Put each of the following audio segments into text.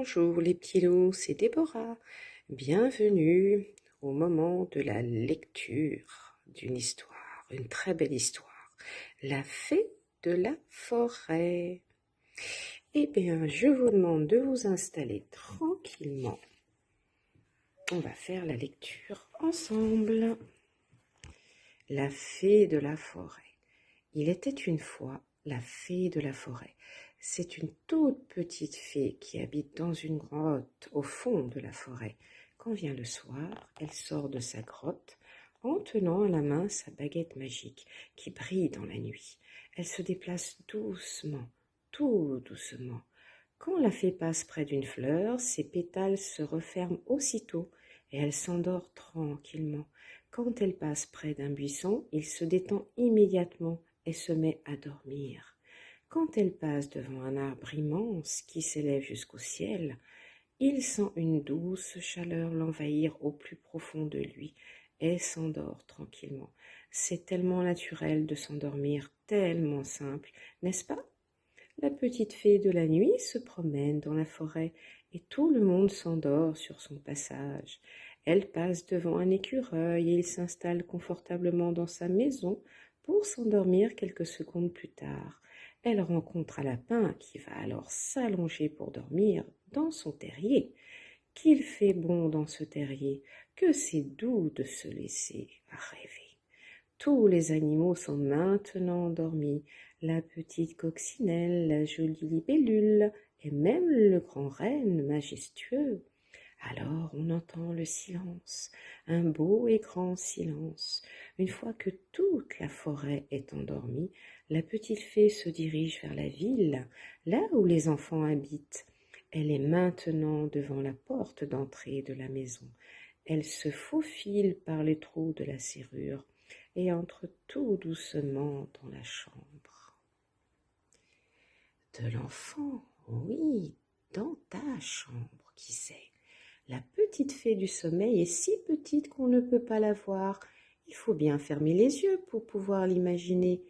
Bonjour les petits loups, c'est Déborah. Bienvenue au moment de la lecture d'une histoire, une très belle histoire. La fée de la forêt. Eh bien, je vous demande de vous installer tranquillement. On va faire la lecture ensemble. La fée de la forêt. Il était une fois la fée de la forêt. C'est une toute petite fée qui habite dans une grotte au fond de la forêt. Quand vient le soir, elle sort de sa grotte en tenant à la main sa baguette magique qui brille dans la nuit. Elle se déplace doucement, tout doucement. Quand la fée passe près d'une fleur, ses pétales se referment aussitôt et elle s'endort tranquillement. Quand elle passe près d'un buisson, il se détend immédiatement et se met à dormir. Quand elle passe devant un arbre immense qui s'élève jusqu'au ciel, il sent une douce chaleur l'envahir au plus profond de lui et s'endort tranquillement. C'est tellement naturel de s'endormir, tellement simple, n'est-ce pas? La petite fée de la nuit se promène dans la forêt et tout le monde s'endort sur son passage. Elle passe devant un écureuil et il s'installe confortablement dans sa maison pour s'endormir quelques secondes plus tard. Elle rencontre un lapin qui va alors s'allonger pour dormir dans son terrier. Qu'il fait bon dans ce terrier, que c'est doux de se laisser rêver. Tous les animaux sont maintenant endormis, la petite coccinelle, la jolie libellule, et même le grand renne majestueux. Alors on entend le silence, un beau et grand silence. Une fois que toute la forêt est endormie, la petite fée se dirige vers la ville, là où les enfants habitent. Elle est maintenant devant la porte d'entrée de la maison. Elle se faufile par les trous de la serrure et entre tout doucement dans la chambre de l'enfant. Oui, dans ta chambre, qui sait. La petite fée du sommeil est si petite qu'on ne peut pas la voir. Il faut bien fermer les yeux pour pouvoir l'imaginer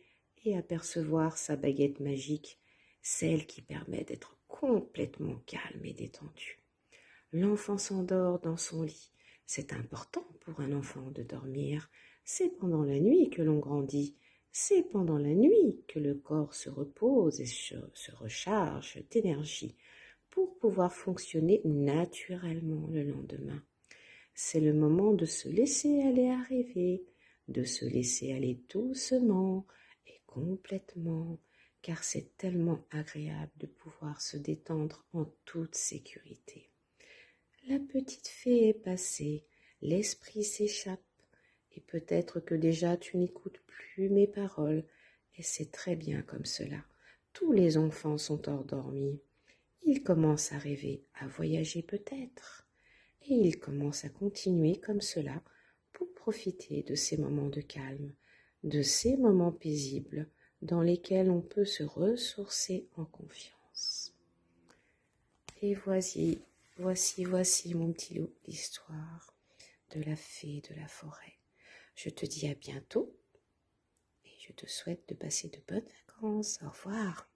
et apercevoir sa baguette magique, celle qui permet d'être complètement calme et détendu. L'enfant s'endort dans son lit. C'est important pour un enfant de dormir. C'est pendant la nuit que l'on grandit. C'est pendant la nuit que le corps se repose et se recharge d'énergie pour pouvoir fonctionner naturellement le lendemain. C'est le moment de se laisser aller à rêver, de se laisser aller doucement et complètement, car c'est tellement agréable de pouvoir se détendre en toute sécurité. La petite fée est passée, l'esprit s'échappe, et peut-être que déjà tu n'écoutes plus mes paroles, et c'est très bien comme cela. Tous les enfants sont endormis. Ils commencent à rêver, à voyager peut-être, et ils commencent à continuer comme cela pour profiter de ces moments de calme, de ces moments paisibles dans lesquels on peut se ressourcer en confiance. Et voici mon petit loup, l'histoire de la fée de la forêt. Je te dis à bientôt et je te souhaite de passer de bonnes vacances. Au revoir.